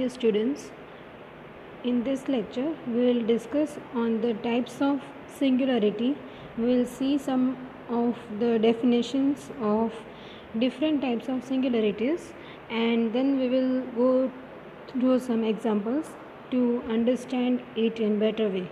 Dear students, in this lecture we will discuss on the types of singularity. We will see some of the definitions of different types of singularities, and then we will go through some examples to understand it in better way.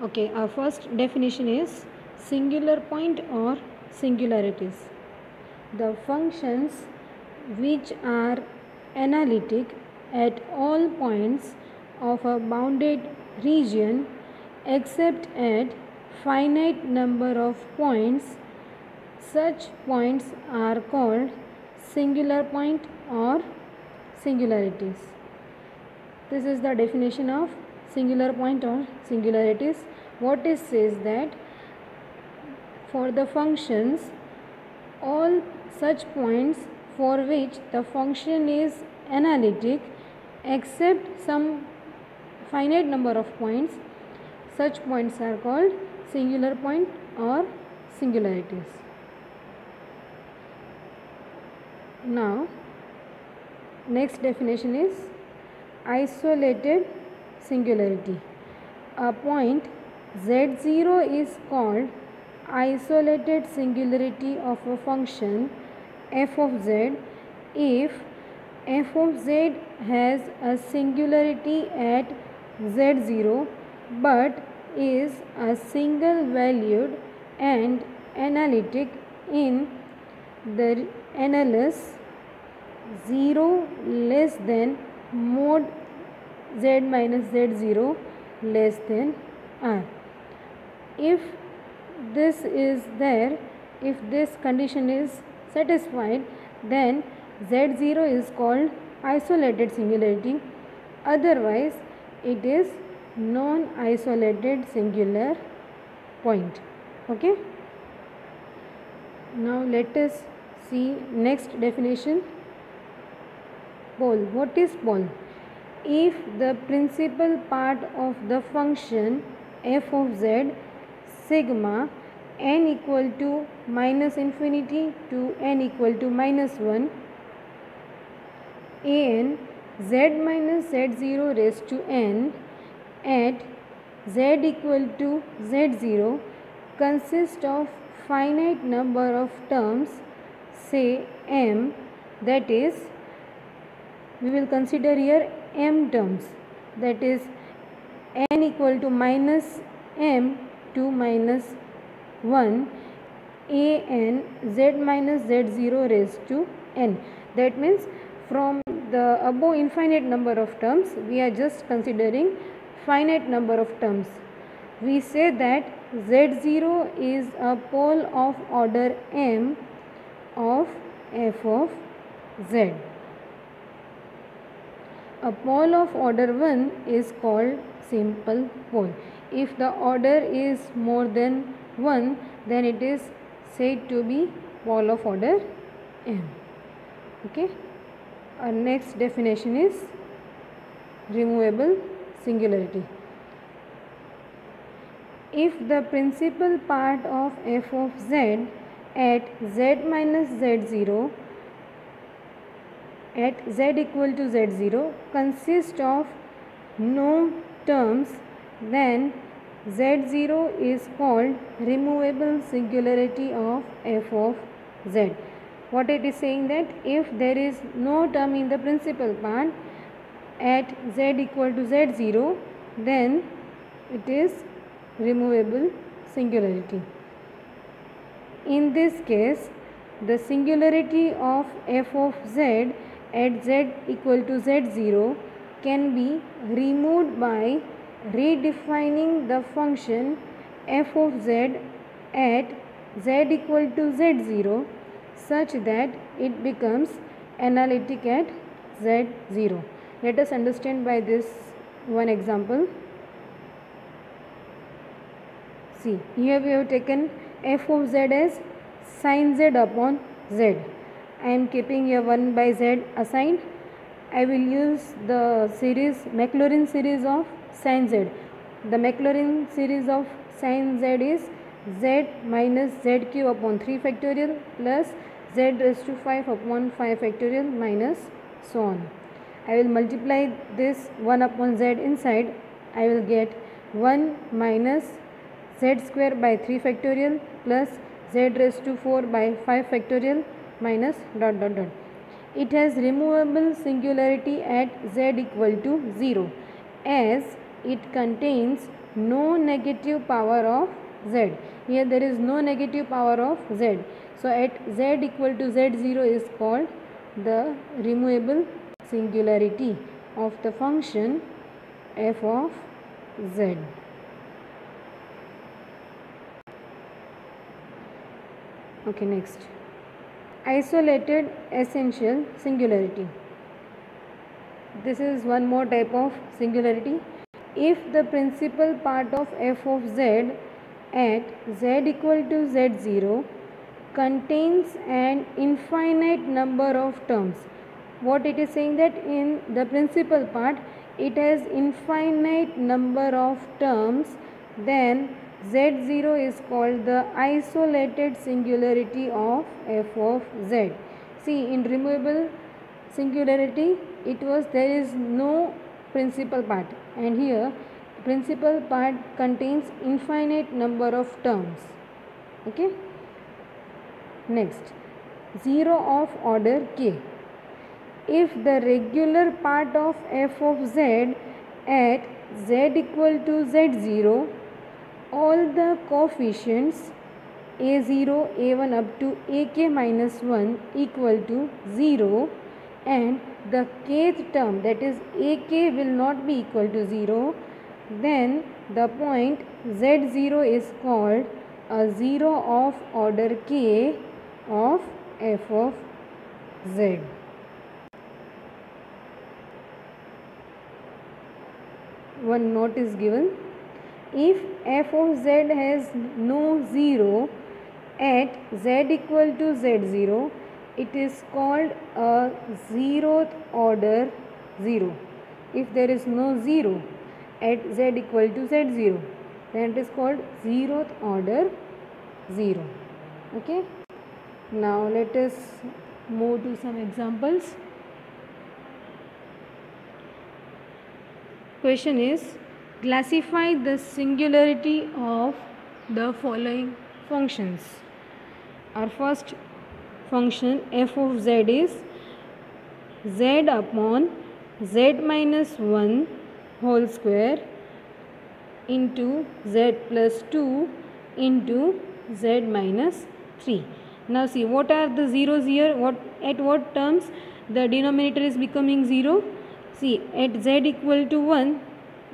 Okay, our first definition is singular point or singularities. The functions which are analytic at all points of a bounded region except at finite number of points. Such points are called singular point or singularities. This is the definition of singular point or singularities. What it says that for the functions, all such points for which the function is analytic except some finite number of points, such points are called singular point or singularities. Now, next definition is isolated singularity. A point z0 is called isolated singularity of a function f of z if f of z has a singularity at z0 but is a single valued and analytic in the analysis 0 less than mod z minus z0 less than r. If this is there, if this condition is satisfied, then z0 is called isolated singularity, otherwise it is non-isolated singular point. Okay, now let us see next definition. Pole. What is pole? If the principal part of the function f of z sigma n equal to minus infinity to n equal to minus 1 an z minus z0 raised to n at z equal to z0 consists of finite number of terms, say m, that is, we will consider here m terms, that is n equal to minus m to minus 1 an z minus z0 raised to n. That means from the above infinite number of terms we are just considering finite number of terms. We say that z0 is a pole of order m of f of z. A pole of order 1 is called simple pole. If the order is more than 1, then it is said to be pole of order m. Okay. Our next definition is removable singularity. If the principal part of f of z at z minus z0 at z equal to z0 consists of no terms, then z0 is called removable singularity of f of z. What it is saying that if there is no term in the principal part at z equal to z0, then it is removable singularity. In this case, the singularity of f of z at z equal to z0 can be removed by redefining the function f of z at z equal to z0 such that it becomes analytic at z0. Let us understand by this one example. See, here we have taken f of z as sin z upon z. I am keeping here 1 by z assigned. I will use the series, Maclaurin series of sin z. The Maclaurin series of sin z is z minus z cube upon 3 factorial plus z raised to 5 upon 5 factorial minus so on. I will multiply this 1 upon z inside. I will get 1 minus z square by 3 factorial plus z raised to 4 by 5 factorial minus dot dot dot. It has removable singularity at z equal to 0 as it contains no negative power of z. Here there is no negative power of z. So at z equal to z0 is called the removable singularity of the function f of z. Okay, next. Isolated essential singularity. This is one more type of singularity. If the principal part of f of z at z equal to z0 contains an infinite number of terms. What it is saying, that in the principal part it has infinite number of terms, then z0 is called the isolated singularity of f of z. See, in removable singularity it was there is no principal part, and here principal part contains infinite number of terms. Okay. Next, 0 of order k. If the regular part of f of z at z equal to z0, all the coefficients a0, a1 up to ak minus 1 equal to 0, and the kth term, that is ak, will not be equal to 0, then the point z0 is called a 0 of order k of f of z. One note is given. If f of z has no 0 at z equal to z0, it is called a 0th order 0. If there is no 0 at z equal to z0, then it is called 0th order 0. Okay. Now let us move to some examples. Question is, classify the singularity of the following functions. Our first function f of z is z upon z minus 1 whole square into z plus 2 into z minus 3. Now see, what are the zeros here? At what terms the denominator is becoming 0? See, at z equal to 1,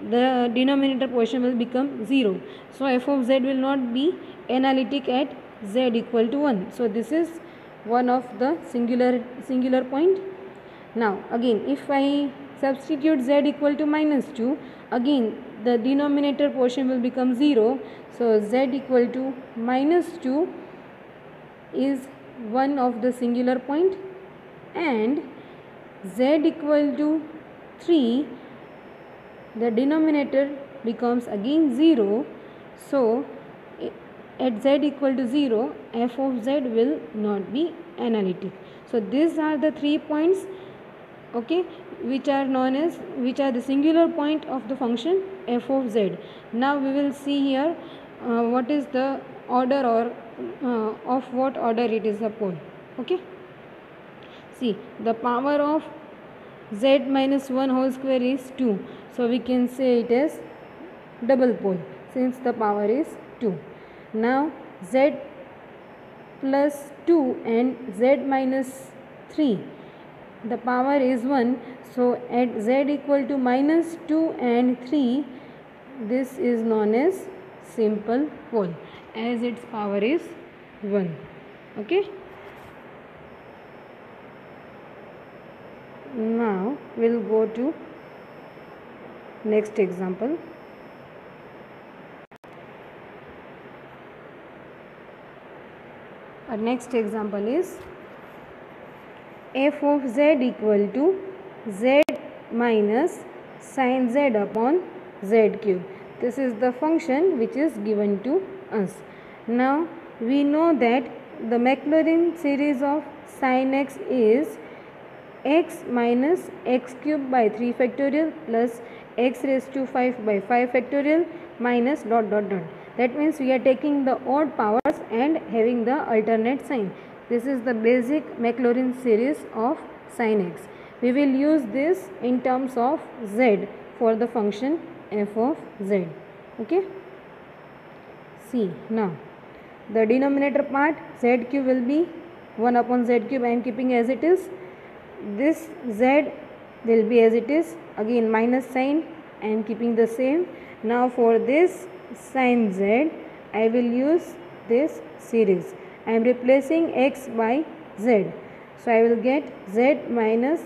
the denominator portion will become 0. So f of z will not be analytic at z equal to 1. So this is one of the singular point. Now again, if I substitute z equal to minus 2, again the denominator portion will become 0. So z equal to minus 2 is one of the singular point, and z equal to 3, the denominator becomes again 0. So at z equal to 0, f of z will not be analytic. So these are the 3 points, okay, which are the singular point of the function f of z. Now we will see here what is the order, or of what order it is a pole. Okay. See, the power of z minus 1 whole square is 2. So we can say it is double pole since the power is 2. Now z plus 2 and z minus 3, the power is 1. So at z equal to minus 2 and 3, this is known as simple pole as its power is 1. Okay. Now we'll go to next example. Our next example is f of z equal to z minus sin z upon z cube. This is the function which is given to us. Now we know that the Maclaurin series of sin x is x minus x cube by 3 factorial plus x raised to 5 by 5 factorial minus dot dot dot. That means we are taking the odd powers and having the alternate sign. This is the basic Maclaurin series of sin x. We will use this in terms of z for the function f of z. Okay. See now the denominator part z cube will be 1 upon z cube. I am keeping as it is. This z will be as it is, again minus sign I am keeping the same. Now for this sin z I will use this series. I am replacing x by z. So I will get z minus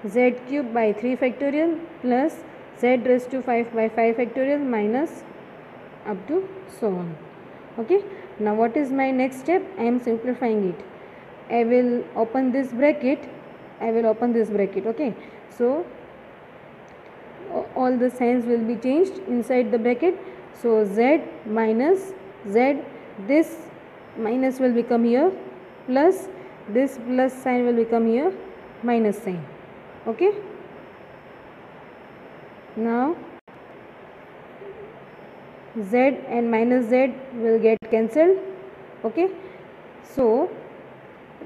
z cube by 3 factorial plus z raised to 5 by 5 factorial minus up to so on. Okay. Now what is my next step? I am simplifying it. I will open this bracket. Okay. So all the signs will be changed inside the bracket. So z minus z, this minus will become here plus this plus sign will become here minus sign. Okay. Now z and minus z will get cancelled. Okay. So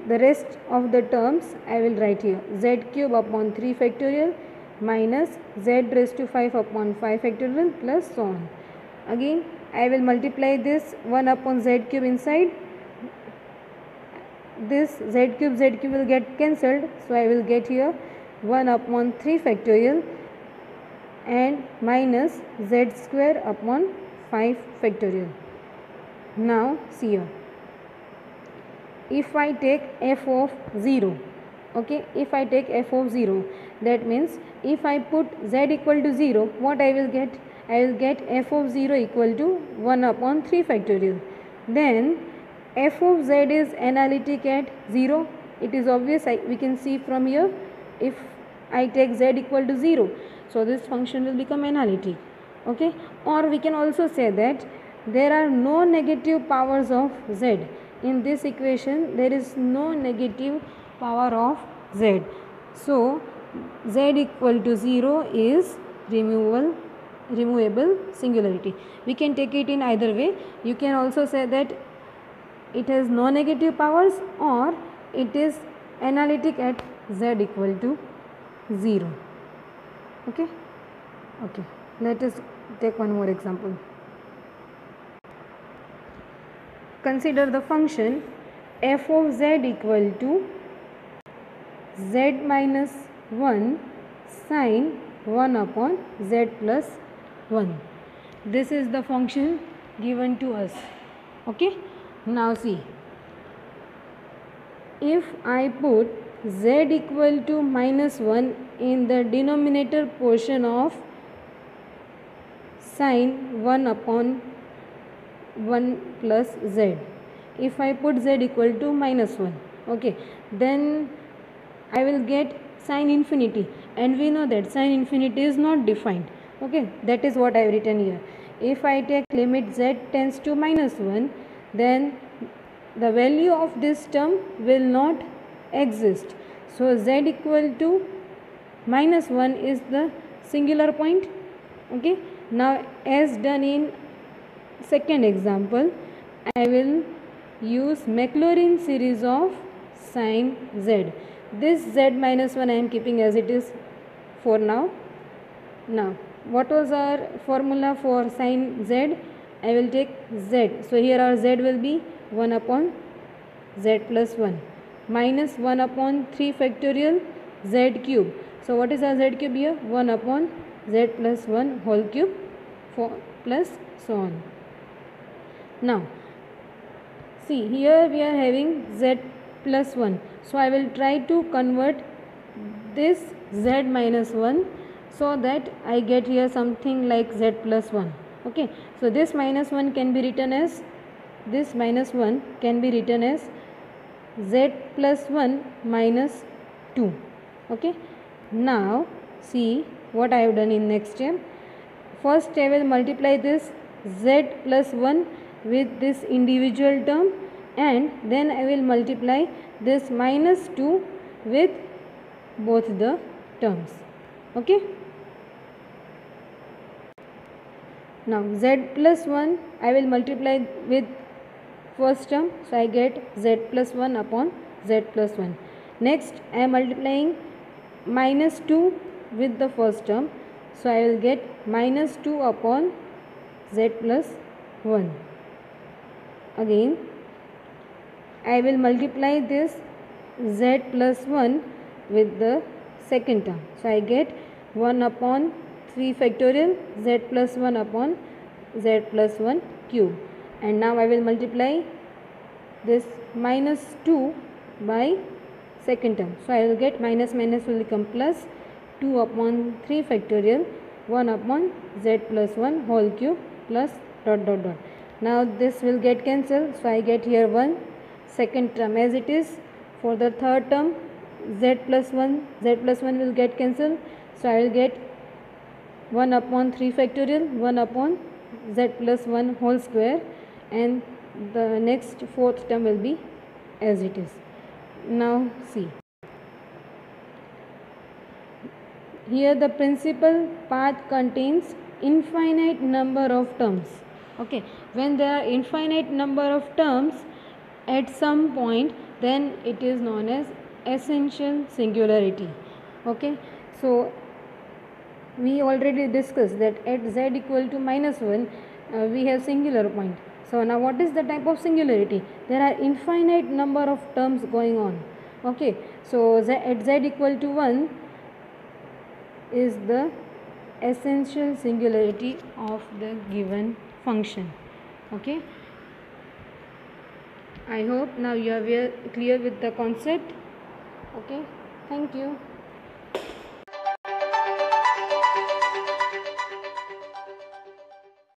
the rest of the terms I will write here, z cube upon 3 factorial minus z raised to 5 upon 5 factorial plus so on. Again I will multiply this 1 upon z cube inside. This z cube will get cancelled. So I will get here 1 upon 3 factorial and minus z square upon 5 factorial. Now see here, if I take f of 0, okay, if I take f of 0, that means if I put z equal to 0, what I will get? I will get f of 0 equal to 1 upon 3 factorial. Then f of z is analytic at 0. It is obvious, we can see from here, if I take z equal to 0, so this function will become analytic. Okay. Or we can also say that there are no negative powers of z. In this equation there is no negative power of z. So z equal to 0 is removable singularity. We can take it in either way. You can also say that it has no negative powers or it is analytic at z equal to 0. Okay. Okay. Let us take one more example. Consider the function f of z equal to z minus 1 sin 1 upon z plus 1. This is the function given to us. Okay. Now see, if I put z equal to minus 1 in the denominator portion of sin 1 upon 1 plus z, if I put z equal to minus 1, okay, then I will get sin infinity, and we know that sin infinity is not defined. Okay, that is what I have written here. If I take limit z tends to minus 1, then the value of this term will not exist. So z equal to minus 1 is the singular point. Okay. Now as done in second example, I will use Maclaurin series of sin z. This z minus 1 I am keeping as it is for now. Now what was our formula for sin z? I will take z. So here our z will be 1 upon z plus 1 minus 1 upon 3 factorial z cube. So what is our z cube here? 1 upon z plus 1 whole cube plus so on. Now see, here we are having z plus 1. So I will try to convert this z minus 1 so that I get here something like z plus 1. Okay. So this minus 1 can be written as z plus 1 minus 2. Okay. Now see what I have done in next step. First I will multiply this z plus 1 with this individual term, and then I will multiply this minus 2 with both the terms. Okay. Now z plus 1 I will multiply with first term, so I get z plus 1 upon z plus 1. Next I am multiplying minus 2 with the first term, so I will get minus 2 upon z plus 1. Again I will multiply this z plus 1 with the second term, so I get 1 upon 3 factorial z plus 1 upon z plus 1 cube. And now I will multiply this minus 2 by second term, so I will get minus minus will become plus 2 upon 3 factorial 1 upon z plus 1 whole cube plus dot dot dot. Now this will get cancelled, so I get here 1 second term as it is. For the third term z plus 1 will get cancelled, so I will get 1 upon 3 factorial 1 upon z plus 1 whole square, and the next fourth term will be as it is. Now see, here the principal path contains infinite number of terms. Okay, when there are infinite number of terms at some point, then it is known as essential singularity. Okay, so we already discussed that at z equal to minus 1 we have singular point. So now what is the type of singularity? There are infinite number of terms going on. Okay, so at z equal to 1 is the essential singularity of the given function. Okay, I hope now you are clear with the concept. Okay, thank you.